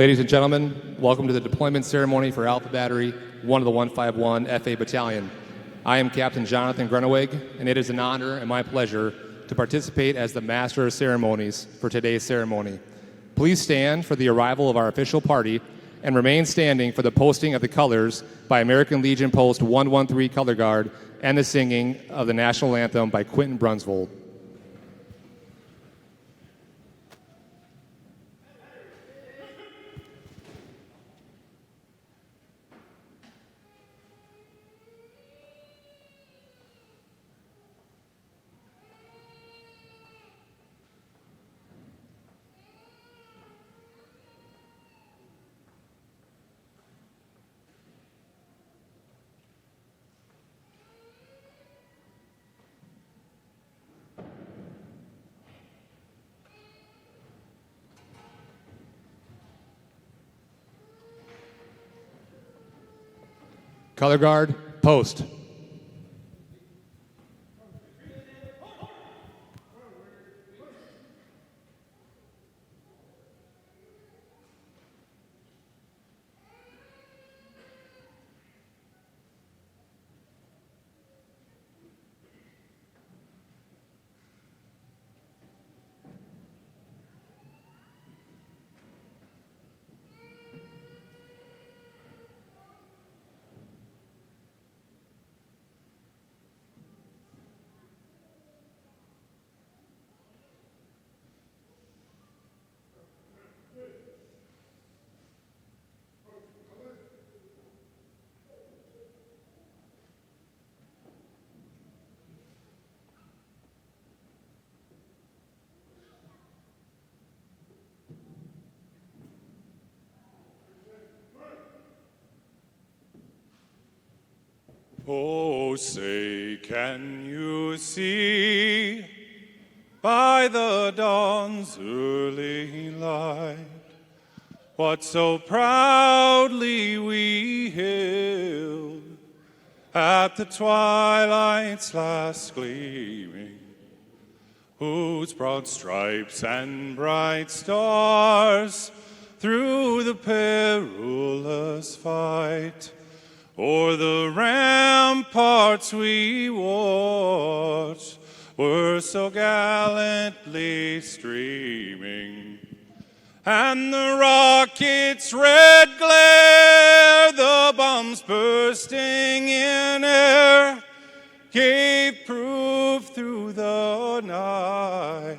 Ladies and gentlemen, welcome to the deployment ceremony for Alpha Battery, 1 of the 151 FA Battalion. I am Captain Jonathan Grunewig, and it is an honor and my pleasure to participate as the Master of Ceremonies for today's ceremony. Please stand for the arrival of our official party and remain standing for the posting of the colors by American Legion Post 113 Color Guard and the singing of the National Anthem by Quentin Brunsvold. Color Guard, post. Oh, say, can you see by the dawn's early light what so proudly we hailed at the twilight's last gleaming, whose broad stripes and bright stars through the perilous fight o'er the ramparts we watched were so gallantly streaming, and the rocket's red glare, the bombs bursting in air, gave proof through the night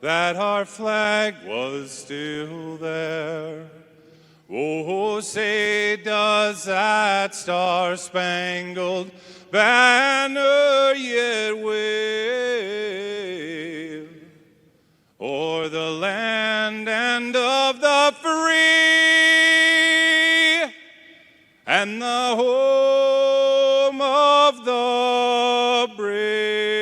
that our flag was still there. Oh, say, does that star-spangled banner yet wave o'er the land and of the free and the home of the brave?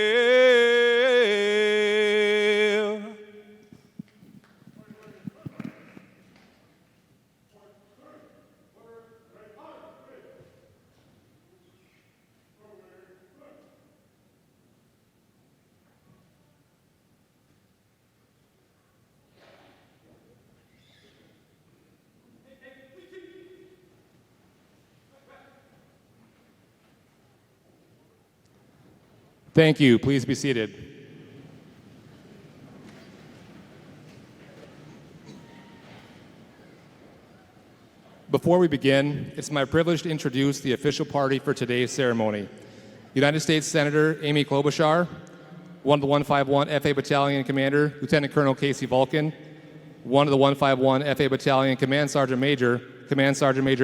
Thank you. Please be seated. Before we begin, it's my privilege to introduce the official party for today's ceremony. United States Senator Amy Klobuchar, 1 of the 151 FA Battalion Commander, Lieutenant Colonel Casey Vulcan, 1 of the 151 FA Battalion Command Sergeant Major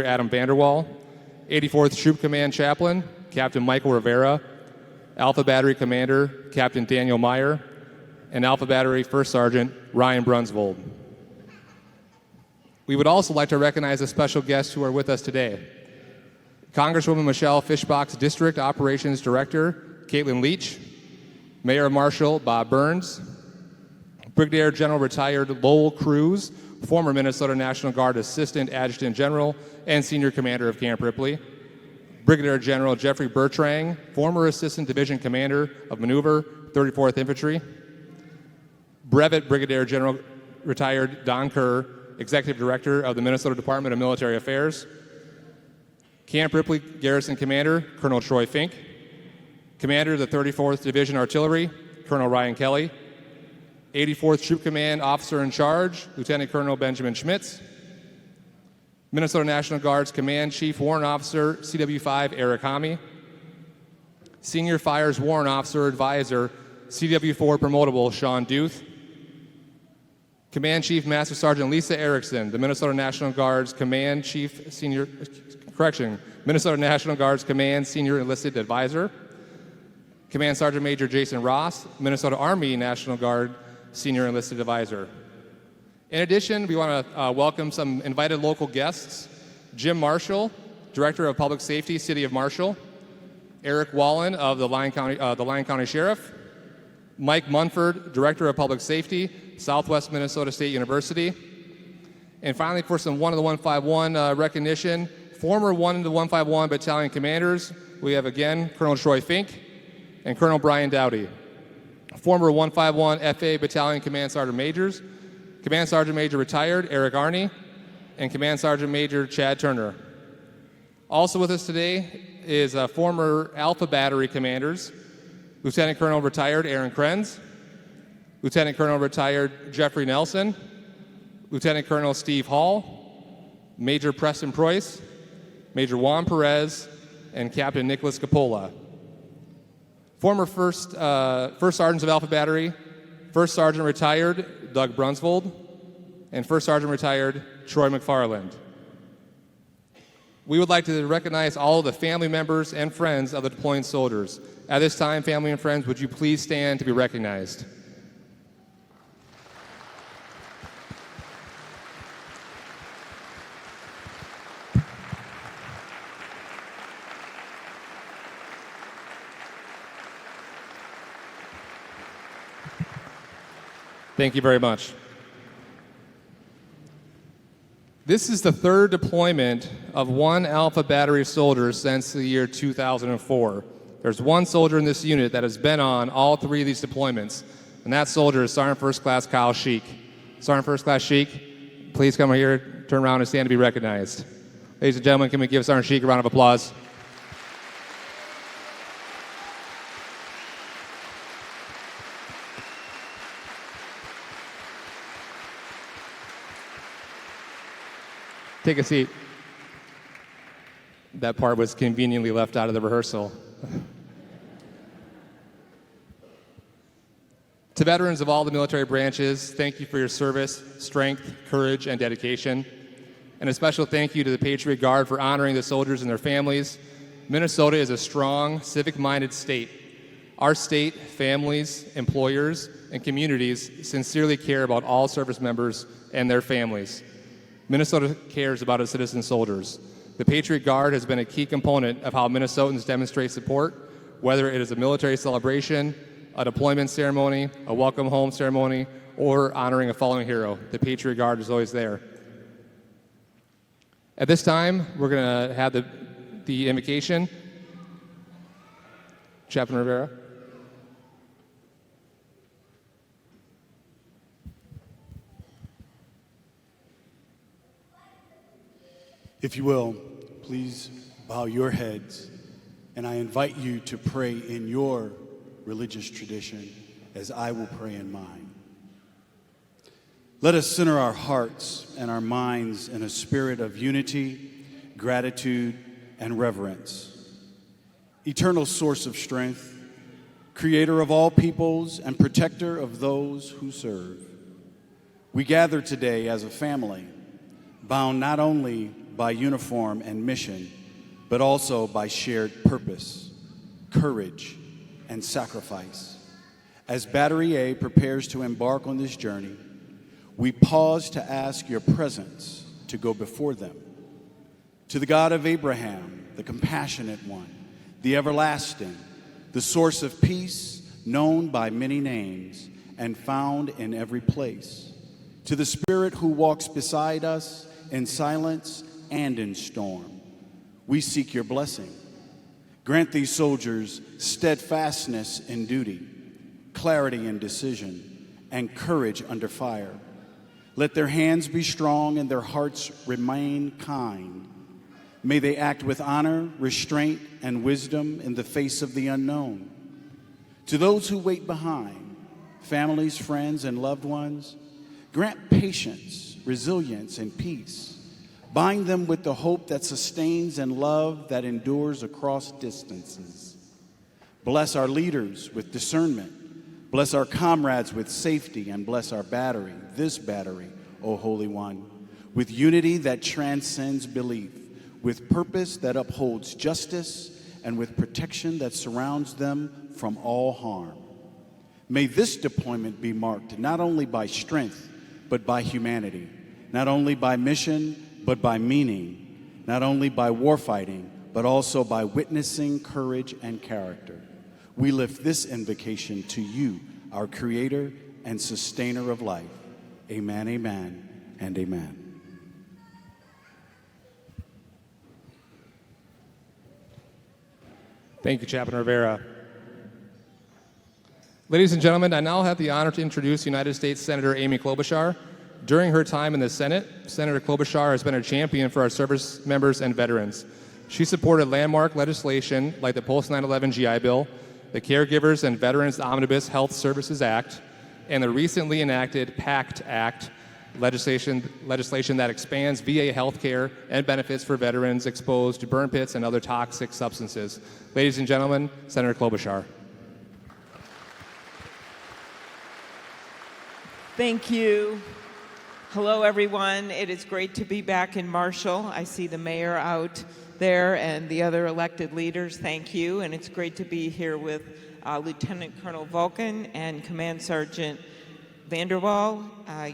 Adam Vanderwall, 84th Troop Command Chaplain, Captain Michael Rivera, Alpha Battery Commander, Captain Daniel Meyer, and Alpha Battery First Sergeant Ryan Brunsvold. We would also like to recognize the special guests who are with us today. Congresswoman Michelle Fischbach's District Operations Director, Caitlin Leach, Mayor Marshal Bob Burns, Brigadier General Retired Lowell Cruz, former Minnesota National Guard Assistant Adjutant General and Senior Commander of Camp Ripley, Brigadier General Jeffrey Bertrang, former Assistant Division Commander of Maneuver, 34th Infantry, Brevet Brigadier General Retired Don Kerr, Executive Director of the Minnesota Department of Military Affairs. Camp Ripley Garrison Commander, Colonel Troy Fink. Commander of the 34th Division Artillery, Colonel Ryan Kelly. 84th Troop Command Officer in Charge, Lieutenant Colonel Benjamin Schmitz. Minnesota National Guard's Command Chief Warrant Officer, CW5 Eric Hami. Senior Fires Warrant Officer Advisor, CW4 Promotable Sean Duth. Command Chief Master Sergeant Lisa Erickson, the Minnesota National Guard's Minnesota National Guard's Command Senior Enlisted Advisor. Command Sergeant Major Jason Ross, Minnesota Army National Guard Senior Enlisted Advisor. In addition, we want to welcome some invited local guests. Jim Marshall, Director of Public Safety, City of Marshall. Eric Wallen of the Lyon County Sheriff. Mike Munford, Director of Public Safety, Southwest Minnesota State University. And finally, for some 1 of the 151 recognition, former 1 of the 151 Battalion Commanders, we have again Colonel Troy Fink and Colonel Brian Dowdy. Former 151 FA Battalion Command Sergeant Majors, Command Sergeant Major retired Eric Arney, and Command Sergeant Major Chad Turner. Also with us today is former Alpha Battery Commanders, Lieutenant Colonel retired Aaron Krenz, Lieutenant Colonel retired Jeffrey Nelson, Lieutenant Colonel Steve Hall, Major Preston Preuss, Major Juan Perez, and Captain Nicholas Capola. Former First Sergeants of Alpha Battery, First Sergeant retired Doug Brunsvold, and First Sergeant retired Troy McFarland. We would like to recognize all of the family members and friends of the deploying soldiers. At this time, family and friends, would you please stand to be recognized? Thank you very much. This is the third deployment of one Alpha Battery soldier since the year 2004. There's one soldier in this unit that has been on all three of these deployments, and that soldier is Sergeant First Class Kyle Sheik. Sergeant First Class Sheik, please come here, turn around, and stand to be recognized. Ladies and gentlemen, can we give Sergeant Sheik a round of applause? Take a seat. That part was conveniently left out of the rehearsal. To veterans of all the military branches, thank you for your service, strength, courage, and dedication. And a special thank you to the Patriot Guard for honoring the soldiers and their families. Minnesota is a strong, civic-minded state. Our state, families, employers, and communities sincerely care about all service members and their families. Minnesota cares about its citizen soldiers. The Patriot Guard has been a key component of how Minnesotans demonstrate support, whether it is a military celebration, a deployment ceremony, a welcome home ceremony, or honoring a fallen hero. The Patriot Guard is always there. At this time, we're going to have the invocation. Chaplain Rivera. If you will, please bow your heads, and I invite you to pray in your religious tradition as I will pray in mine. Let us center our hearts and our minds in a spirit of unity, gratitude, and reverence. Eternal source of strength, creator of all peoples and protector of those who serve. We gather today as a family, bound not only by uniform and mission, but also by shared purpose, courage, and sacrifice. As Battery A prepares to embark on this journey, we pause to ask your presence to go before them. To the God of Abraham, the compassionate one, the everlasting, the source of peace, known by many names and found in every place. To the Spirit who walks beside us in silence and in storm, we seek your blessing. Grant these soldiers steadfastness in duty, clarity in decision, and courage under fire. Let their hands be strong and their hearts remain kind. May they act with honor, restraint, and wisdom in the face of the unknown. To those who wait behind, families, friends, and loved ones, grant patience, resilience, and peace. Bind them with the hope that sustains and love that endures across distances. Bless our leaders with discernment. Bless our comrades with safety, and bless our battery, this battery, O Holy One, with unity that transcends belief, with purpose that upholds justice, and with protection that surrounds them from all harm. May this deployment be marked not only by strength, but by humanity, not only by mission, but by meaning, not only by warfighting, but also by witnessing courage and character. We lift this invocation to you, our Creator and Sustainer of life. Amen, amen, and amen. Thank you, Chaplain Rivera. Ladies and gentlemen, I now have the honor to introduce United States Senator Amy Klobuchar. During her time in the Senate, Senator Klobuchar has been a champion for our service members and veterans. She supported landmark legislation like the post 9/11 GI Bill, the Caregivers and Veterans Omnibus Health Services Act, and the recently enacted PACT Act, legislation that expands VA health care and benefits for veterans exposed to burn pits and other toxic substances. Ladies and gentlemen, Senator Klobuchar. Thank you. Hello, everyone. It is great to be back in Marshall. I see the mayor out there and the other elected leaders. Thank you. And it's great to be here with Lieutenant Colonel Vulcan and Command Sergeant Vanderwall,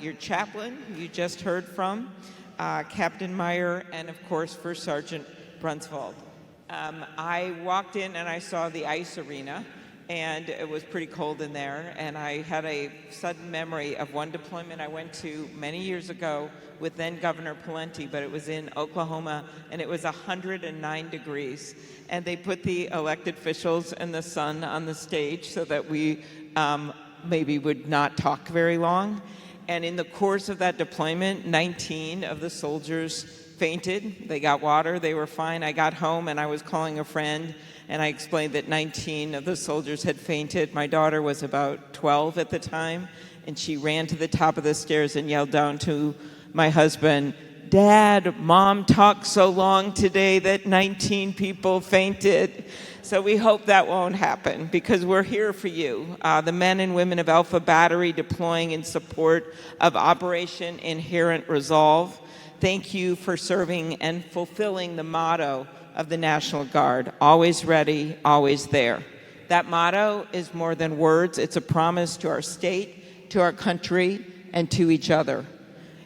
your chaplain you just heard from, Captain Meyer, and of course, First Sergeant Brunswald. I walked in and I saw the ice arena, and it was pretty cold in there, and I had a sudden memory of one deployment I went to many years ago with then Governor Pawlenty, but it was in Oklahoma, and it was 109 degrees, and they put the elected officials in the sun on the stage so that we maybe would not talk very long. And in the course of that deployment, 19 of the soldiers fainted. They got water, they were fine. I got home and I was calling a friend, and I explained that 19 of the soldiers had fainted. My daughter was about 12 at the time, and she ran to the top of the stairs and yelled down to my husband, "Dad, Mom talked so long today that 19 people fainted." So we hope that won't happen, because we're here for you, the men and women of Alpha Battery deploying in support of Operation Inherent Resolve. Thank you for serving and fulfilling the motto of the National Guard, always ready, always there. That motto is more than words. It's a promise to our state, to our country, and to each other.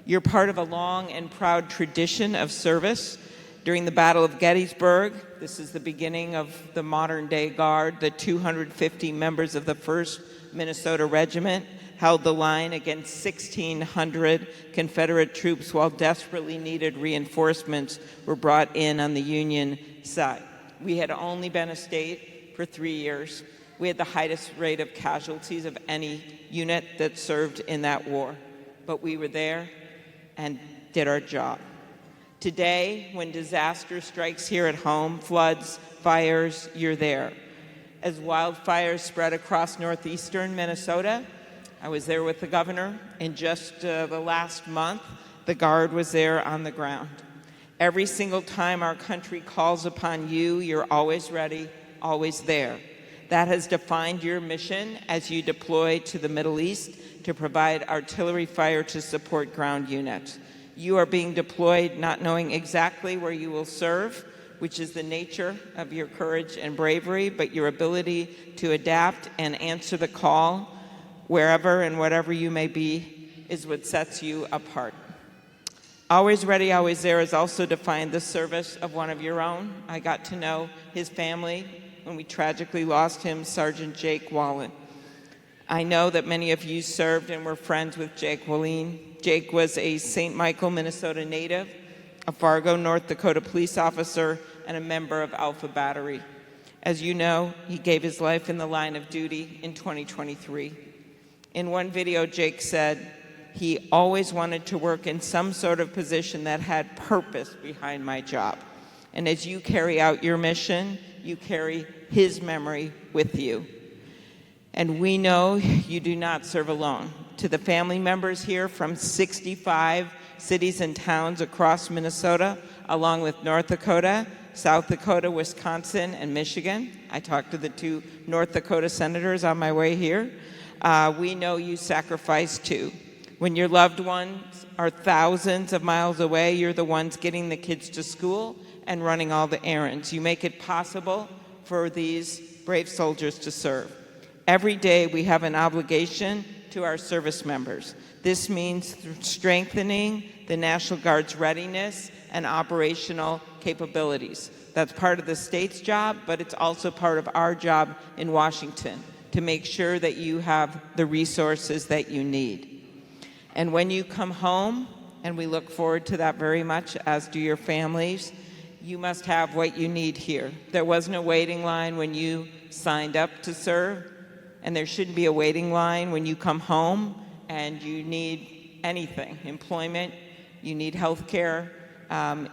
You're part of a long and proud tradition of service. During the Battle of Gettysburg, this is the beginning of the modern-day Guard, the 250 members of the 1st Minnesota Regiment held the line against 1,600 Confederate troops while desperately needed reinforcements were brought in on the Union side. We had only been a state for 3 years. We had the highest rate of casualties of any unit that served in that war. But we were there and did our job. Today, when disaster strikes here at home, floods, fires, you're there. As wildfires spread across northeastern Minnesota, I was there with the governor. In just the last month, the Guard was there on the ground. Every single time our country calls upon you, you're always ready, always there. That has defined your mission as you deploy to the Middle East to provide artillery fire to support ground units. You are being deployed not knowing exactly where you will serve, which is the nature of your courage and bravery, but your ability to adapt and answer the call wherever and whatever you may be is what sets you apart. Always ready, always there has also defined the service of one of your own. I got to know his family when we tragically lost him, Sergeant Jake Wallen. I know that many of you served and were friends with Jake Wallen. Jake was a St. Michael, Minnesota native, a Fargo, North Dakota police officer, and a member of Alpha Battery. As you know, he gave his life in the line of duty in 2023. In one video, Jake said, he always wanted to work in some sort of position that had purpose behind my job. And as you carry out your mission, you carry his memory with you. And we know you do not serve alone. To the family members here from 65 cities and towns across Minnesota, along with North Dakota, South Dakota, Wisconsin, and Michigan. I talked to the 2 North Dakota senators on my way here. We know you sacrifice too. When your loved ones are thousands of miles away, you're the ones getting the kids to school and running all the errands. You make it possible for these brave soldiers to serve. Every day we have an obligation to our service members. This means strengthening the National Guard's readiness and operational capabilities. That's part of the state's job, but it's also part of our job in Washington to make sure that you have the resources that you need. And when you come home, and we look forward to that very much, as do your families, you must have what you need here. There was no waiting line when you signed up to serve, and there shouldn't be a waiting line when you come home and you need anything, employment, you need health care,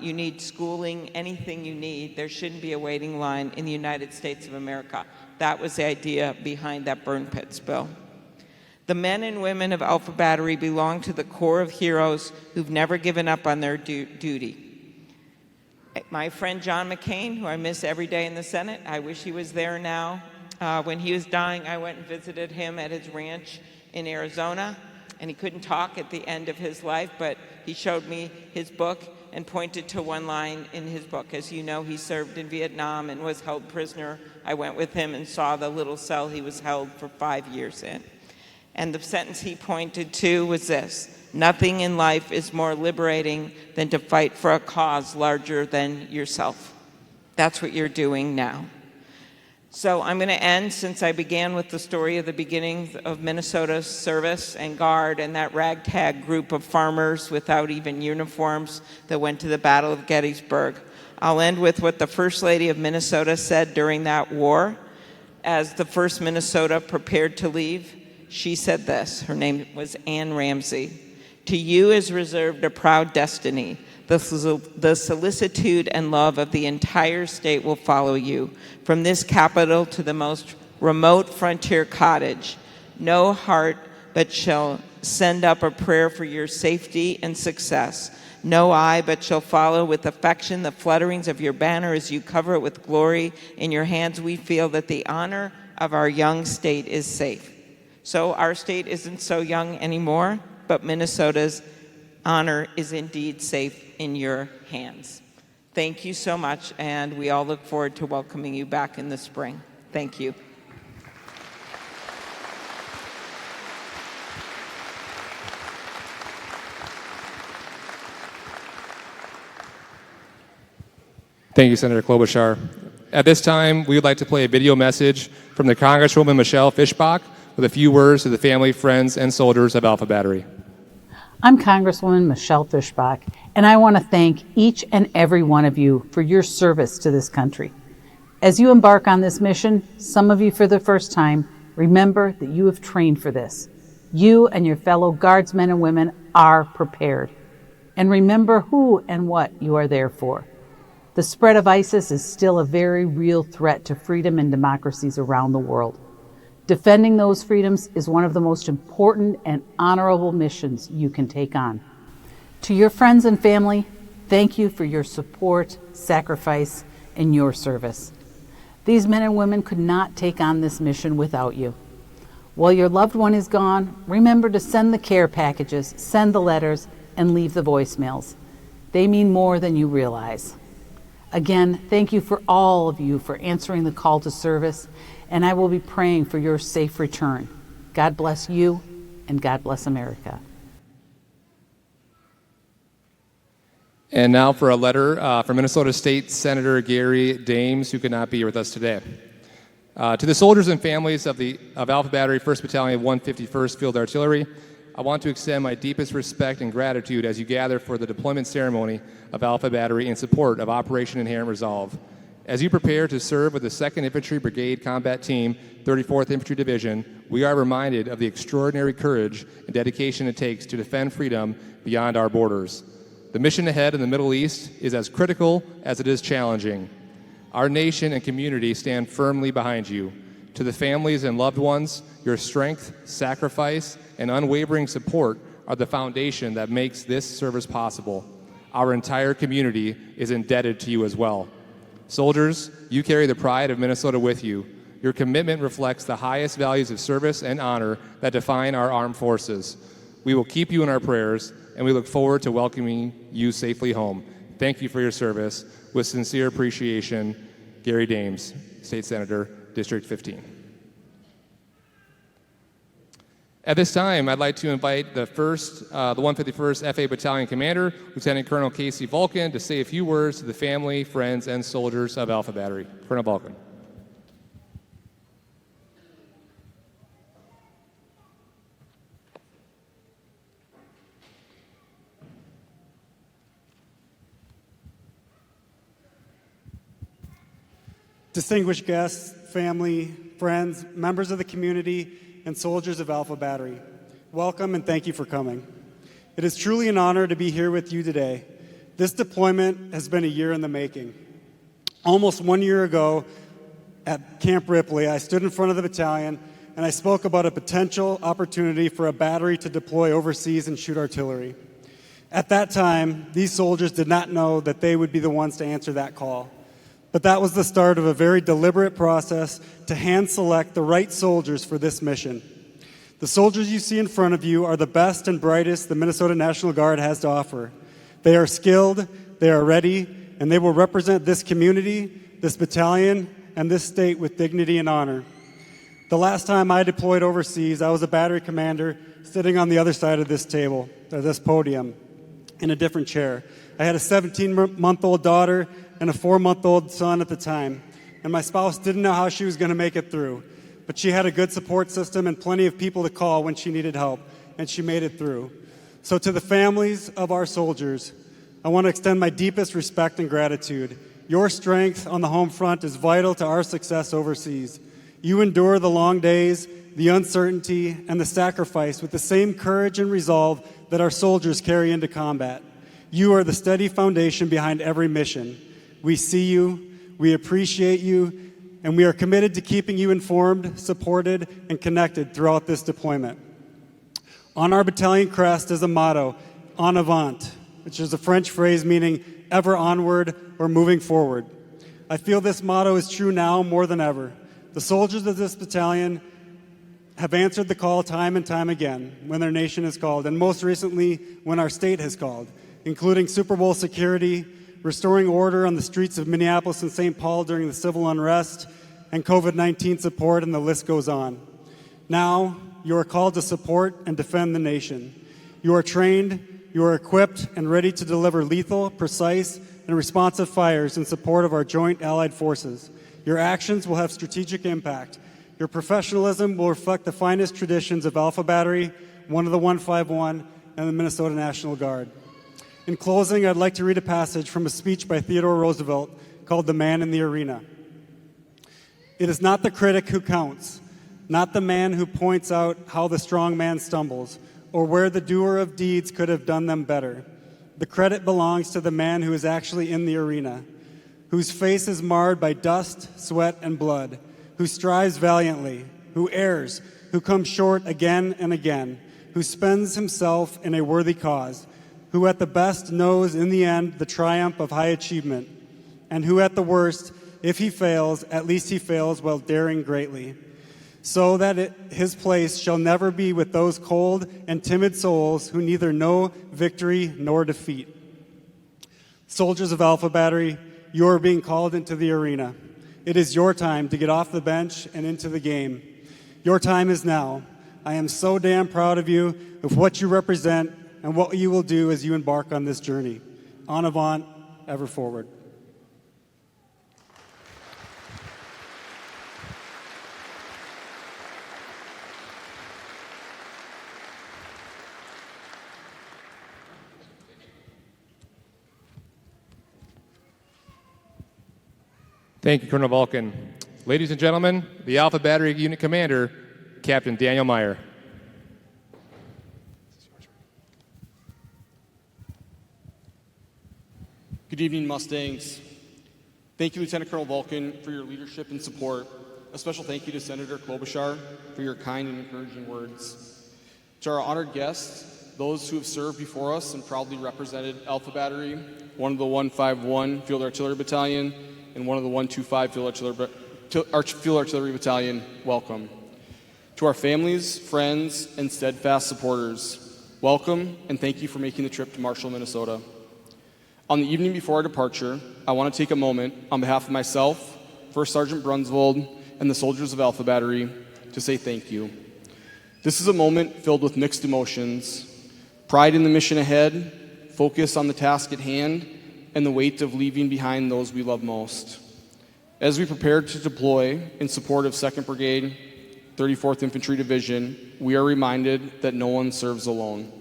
you need schooling, anything you need. There shouldn't be a waiting line in the United States of America. That was the idea behind that burn pits bill. The men and women of Alpha Battery belong to the core of heroes who've never given up on their duty. My friend John McCain, who I miss every day in the Senate, I wish he was there now. When he was dying, I went and visited him at his ranch in Arizona, and he couldn't talk at the end of his life, but he showed me his book and pointed to one line in his book. As you know, he served in Vietnam and was held prisoner. I went with him and saw the little cell he was held for 5 years in. And the sentence he pointed to was this: nothing in life is more liberating than to fight for a cause larger than yourself. That's what you're doing now. So I'm going to end, since I began with the story of the beginning of Minnesota's service and Guard and that ragtag group of farmers without even uniforms that went to the Battle of Gettysburg. I'll end with what the First Lady of Minnesota said during that war. As the first Minnesota prepared to leave, she said this. Her name was Anne Ramsey. To you is reserved a proud destiny. The solicitude and love of the entire state will follow you, from this capital to the most remote frontier cottage. No heart but shall send up a prayer for your safety and success. No eye but shall follow with affection the flutterings of your banner as you cover it with glory. In your hands we feel that the honor of our young state is safe. So our state isn't so young anymore, but Minnesota's honor is indeed safe in your hands. Thank you so much, and we all look forward to welcoming you back in the spring. Thank you. Thank you, Senator Klobuchar. At this time, we would like to play a video message from the Congresswoman Michelle Fischbach with a few words to the family, friends, and soldiers of Alpha Battery. I'm Congresswoman Michelle Fischbach, and I want to thank each and every one of you for your service to this country. As you embark on this mission, some of you for the first time, remember that you have trained for this. You and your fellow Guardsmen and women are prepared. And remember who and what you are there for. The spread of ISIS is still a very real threat to freedom and democracies around the world. Defending those freedoms is one of the most important and honorable missions you can take on. To your friends and family, thank you for your support, sacrifice, and your service. These men and women could not take on this mission without you. While your loved one is gone, remember to send the care packages, send the letters, and leave the voicemails. They mean more than you realize. Again, thank you for all of you for answering the call to service, and I will be praying for your safe return. God bless you, and God bless America. And now for a letter from Minnesota State Senator Gary Dames, who could not be here with us today. To the soldiers and families of Alpha Battery 1st Battalion 151st Field Artillery, I want to extend my deepest respect and gratitude as you gather for the deployment ceremony of Alpha Battery in support of Operation Inherent Resolve. As you prepare to serve with the 2nd Infantry Brigade Combat Team, 34th Infantry Division, we are reminded of the extraordinary courage and dedication it takes to defend freedom beyond our borders. The mission ahead in the Middle East is as critical as it is challenging. Our nation and community stand firmly behind you. To the families and loved ones, your strength, sacrifice, and unwavering support are the foundation that makes this service possible. Our entire community is indebted to you as well. Soldiers, you carry the pride of Minnesota with you. Your commitment reflects the highest values of service and honor that define our armed forces. We will keep you in our prayers, and we look forward to welcoming you safely home. Thank you for your service. With sincere appreciation, Gary Dames, State Senator, District 15. At this time, I'd like to invite the 151st FA Battalion Commander, Lieutenant Colonel Casey Vulcan, to say a few words to the family, friends, and soldiers of Alpha Battery. Colonel Vulcan. Distinguished guests, family, friends, members of the community, and soldiers of Alpha Battery, welcome and thank you for coming. It is truly an honor to be here with you today. This deployment has been a year in the making. Almost 1 year ago at Camp Ripley, I stood in front of the battalion and I spoke about a potential opportunity for a battery to deploy overseas and shoot artillery. At that time, these soldiers did not know that they would be the ones to answer that call. But that was the start of a very deliberate process to hand select the right soldiers for this mission. The soldiers you see in front of you are the best and brightest the Minnesota National Guard has to offer. They are skilled, they are ready, and they will represent this community, this battalion, and this state with dignity and honor. The last time I deployed overseas, I was a battery commander sitting on the other side of this table, or this podium, in a different chair. I had a 17-month-old daughter and a 4-month-old son at the time, and my spouse didn't know how she was going to make it through, but she had a good support system and plenty of people to call when she needed help, and she made it through. So to the families of our soldiers, I want to extend my deepest respect and gratitude. Your strength on the home front is vital to our success overseas. You endure the long days, the uncertainty, and the sacrifice with the same courage and resolve that our soldiers carry into combat. You are the steady foundation behind every mission. We see you, we appreciate you, and we are committed to keeping you informed, supported, and connected throughout this deployment. On our battalion crest is a motto, En avant, which is a French phrase meaning ever onward or moving forward. I feel this motto is true now more than ever. The soldiers of this battalion have answered the call time and time again when their nation has called, and most recently when our state has called, including Super Bowl security, restoring order on the streets of Minneapolis and St. Paul during the civil unrest, and COVID-19 support, and the list goes on. Now, you are called to support and defend the nation. You are trained, you are equipped, and ready to deliver lethal, precise, and responsive fires in support of our joint allied forces. Your actions will have strategic impact. Your professionalism will reflect the finest traditions of Alpha Battery, one of the 151, and the Minnesota National Guard. In closing, I'd like to read a passage from a speech by Theodore Roosevelt called The Man in the Arena. It is not the critic who counts, not the man who points out how the strong man stumbles, or where the doer of deeds could have done them better. The credit belongs to the man who is actually in the arena, whose face is marred by dust, sweat, and blood, who strives valiantly, who errs, who comes short again and again, who spends himself in a worthy cause, who at the best knows in the end the triumph of high achievement, and who at the worst, if he fails, at least he fails while daring greatly, so that his place shall never be with those cold and timid souls who neither know victory nor defeat. Soldiers of Alpha Battery, you are being called into the arena. It is your time to get off the bench and into the game. Your time is now. I am so damn proud of you, of what you represent, and what you will do as you embark on this journey. En avant, ever forward. Thank you, Colonel Vulcan. Ladies and gentlemen, the Alpha Battery Unit Commander, Captain Daniel Meyer. Good evening, Mustangs. Thank you, Lieutenant Colonel Vulcan, for your leadership and support. A special thank you to Senator Klobuchar for your kind and encouraging words. To our honored guests, those who have served before us and proudly represented Alpha Battery, one of the 151 Field Artillery Battalion, and one of the 125 Field Artillery Battalion, welcome. To our families, friends, and steadfast supporters, welcome and thank you for making the trip to Marshall, Minnesota. On the evening before our departure, I want to take a moment on behalf of myself, First Sergeant Brunsvold, and the soldiers of Alpha Battery to say thank you. This is a moment filled with mixed emotions, pride in the mission ahead, focus on the task at hand, and the weight of leaving behind those we love most. As we prepare to deploy in support of 2nd Brigade, 34th Infantry Division, we are reminded that no one serves alone.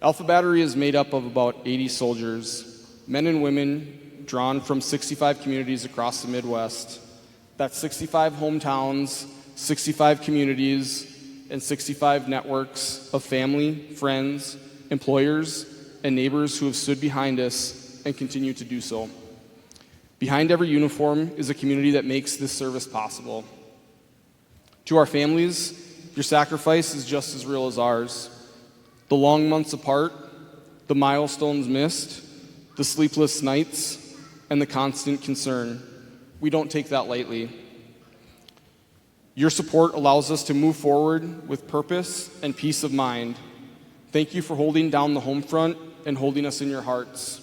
Alpha Battery is made up of about 80 soldiers, men and women drawn from 65 communities across the Midwest. That's 65 hometowns, 65 communities, and 65 networks of family, friends, employers, and neighbors who have stood behind us and continue to do so. Behind every uniform is a community that makes this service possible. To our families, your sacrifice is just as real as ours. The long months apart, the milestones missed, the sleepless nights, and the constant concern. We don't take that lightly. Your support allows us to move forward with purpose and peace of mind. Thank you for holding down the home front and holding us in your hearts.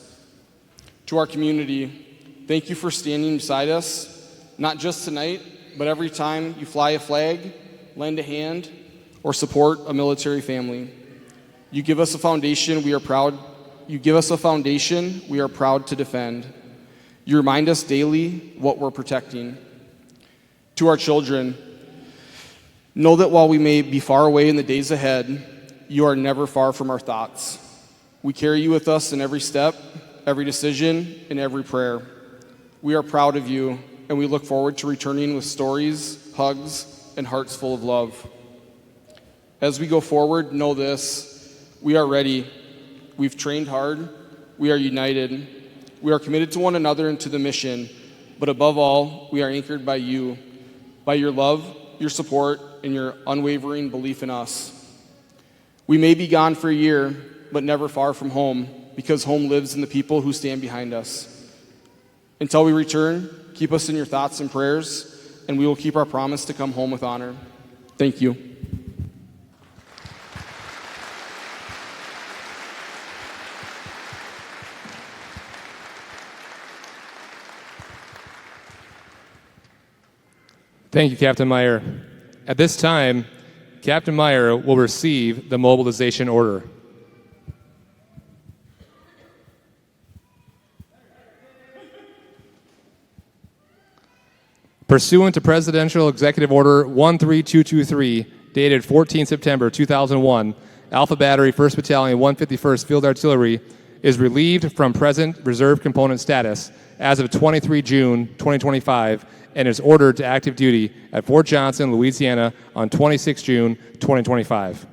To our community, thank you for standing beside us, not just tonight, but every time you fly a flag, lend a hand, or support a military family. You give us a foundation we are proud to defend. You remind us daily what we're protecting. To our children, know that while we may be far away in the days ahead, you are never far from our thoughts. We carry you with us in every step, every decision, and every prayer. We are proud of you, and we look forward to returning with stories, hugs, and hearts full of love. As we go forward, know this: we are ready. We've trained hard. We are united. We are committed to one another and to the mission. But above all, we are anchored by you, by your love, your support, and your unwavering belief in us. We may be gone for a year, but never far from home, because home lives in the people who stand behind us. Until we return, keep us in your thoughts and prayers, and we will keep our promise to come home with honor. Thank you. Thank you, Captain Meyer. At this time, Captain Meyer will receive the mobilization order. Pursuant to Presidential Executive Order 13223, dated 14 September 2001, Alpha Battery 1st Battalion 151st Field Artillery is relieved from present reserve component status as of 23 June 2025 and is ordered to active duty at Fort Johnson, Louisiana on 26 June 2025.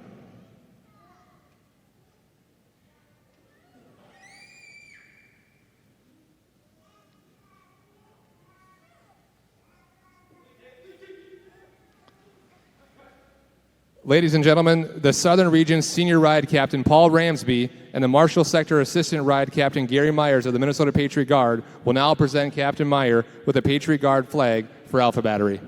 Ladies and gentlemen, the Southern Region Senior Ride Captain Paul Ramsby and the Marshall Sector Assistant Ride Captain Gary Myers of the Minnesota Patriot Guard will now present Captain Meyer with a Patriot Guard flag for Alpha Battery.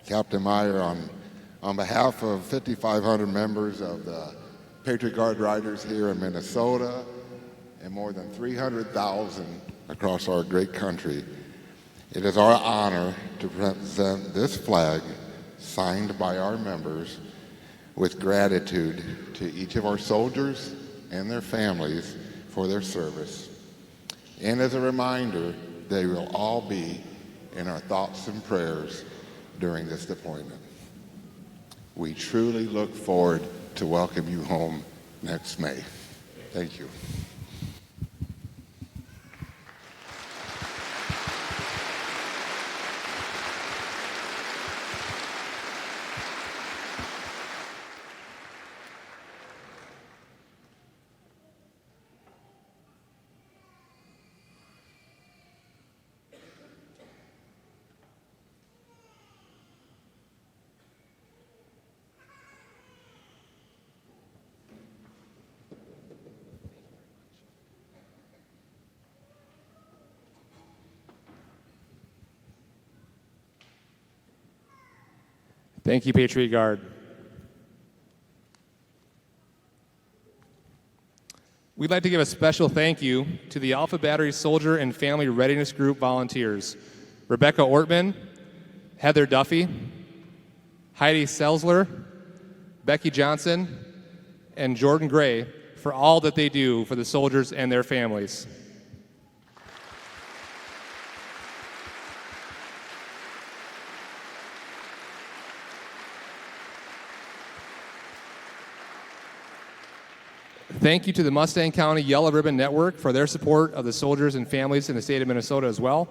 Captain Meyer, on behalf of 5,500 members of the Patriot Guard Riders here in Minnesota and more than 300,000 across our great country, it is our honor to present this flag signed by our members with gratitude to each of our soldiers and their families for their service. And as a reminder, they will all be in our thoughts and prayers during this deployment. We truly look forward to welcome you home next May. Thank you. Thank you, Patriot Guard. We'd like to give a special thank you to the Alpha Battery Soldier and Family Readiness Group volunteers, Rebecca Ortman, Heather Duffy, Heidi Selzler, Becky Johnson, and Jordan Gray for all that they do for the soldiers and their families. Thank you to the Mustang County Yellow Ribbon Network for their support of the soldiers and families in the state of Minnesota as well.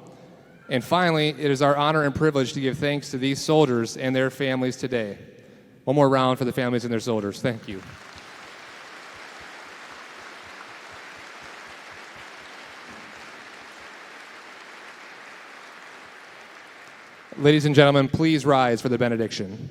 And finally, it is our honor and privilege to give thanks to these soldiers and their families today. One more round for the families and their soldiers. Thank you. Ladies and gentlemen, please rise for the benediction.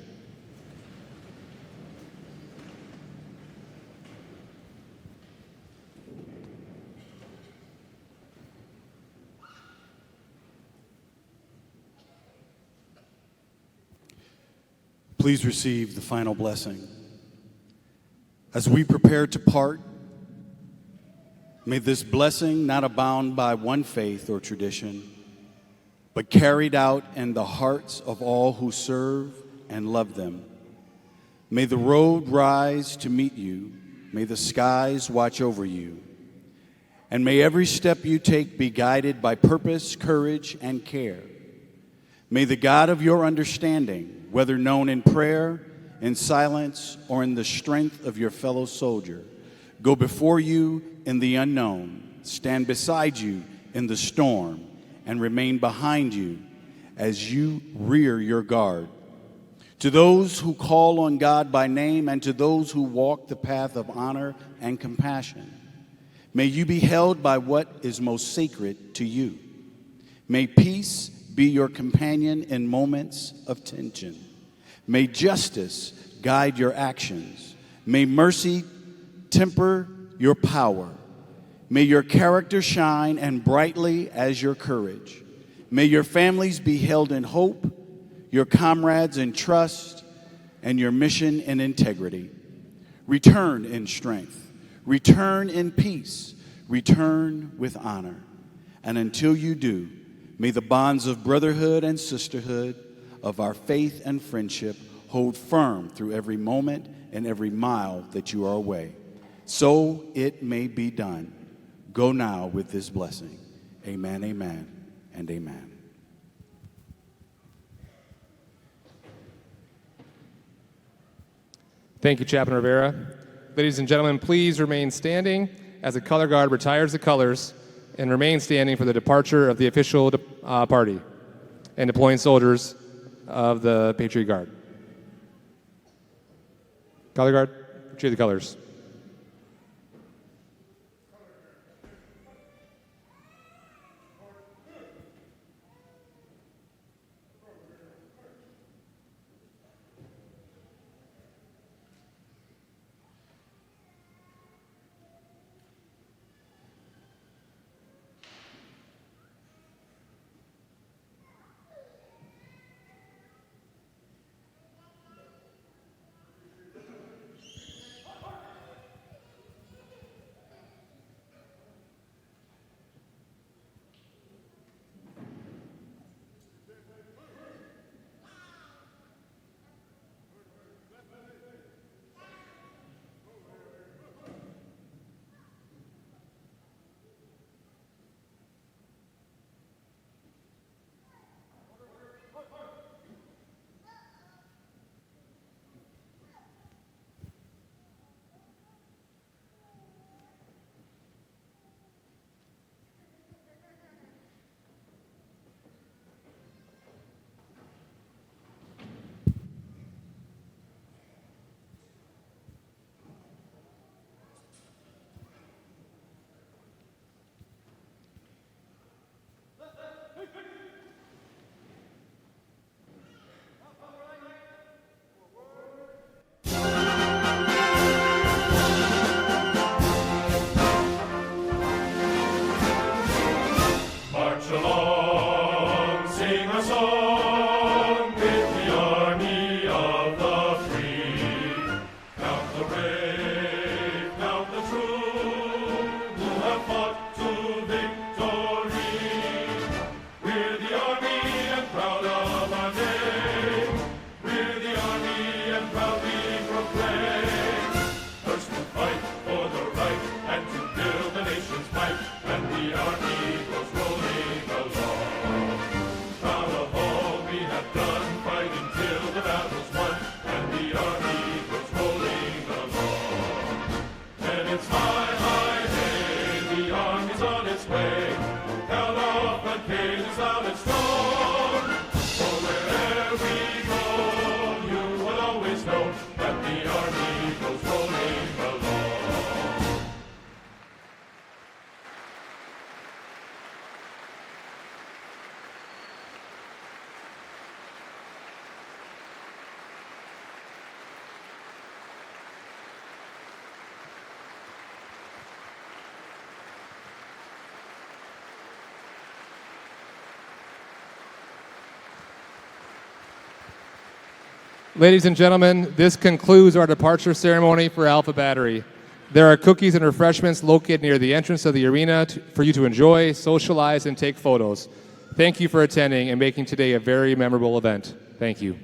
Please receive the final blessing. As we prepare to part, may this blessing not abound by one faith or tradition, but carried out in the hearts of all who serve and love them. May the road rise to meet you. May the skies watch over you. And may every step you take be guided by purpose, courage, and care. May the God of your understanding, whether known in prayer, in silence, or in the strength of your fellow soldier, go before you in the unknown, stand beside you in the storm, and remain behind you as you rear your guard. To those who call on God by name and to those who walk the path of honor and compassion, may you be held by what is most sacred to you. May peace be your companion in moments of tension. May justice guide your actions. May mercy temper your power. May your character shine and brightly as your courage. May your families be held in hope, your comrades in trust, and your mission in integrity. Return in strength. Return in peace. Return with honor. And until you do, may the bonds of brotherhood and sisterhood, of our faith and friendship, hold firm through every moment and every mile that you are away. So it may be done. Go now with this blessing. Amen, amen, and amen. Thank you, Chaplain Rivera. Ladies and gentlemen, please remain standing as the color guard retires the colors and remain standing for the departure of the official party and deploying soldiers of the Patriot Guard. Color guard, retrieve the colors. Ladies and gentlemen, this concludes our departure ceremony for Alpha Battery. There are cookies and refreshments located near the entrance of the arena for you to enjoy, socialize, and take photos. Thank you for attending and making today a very memorable event. Thank you.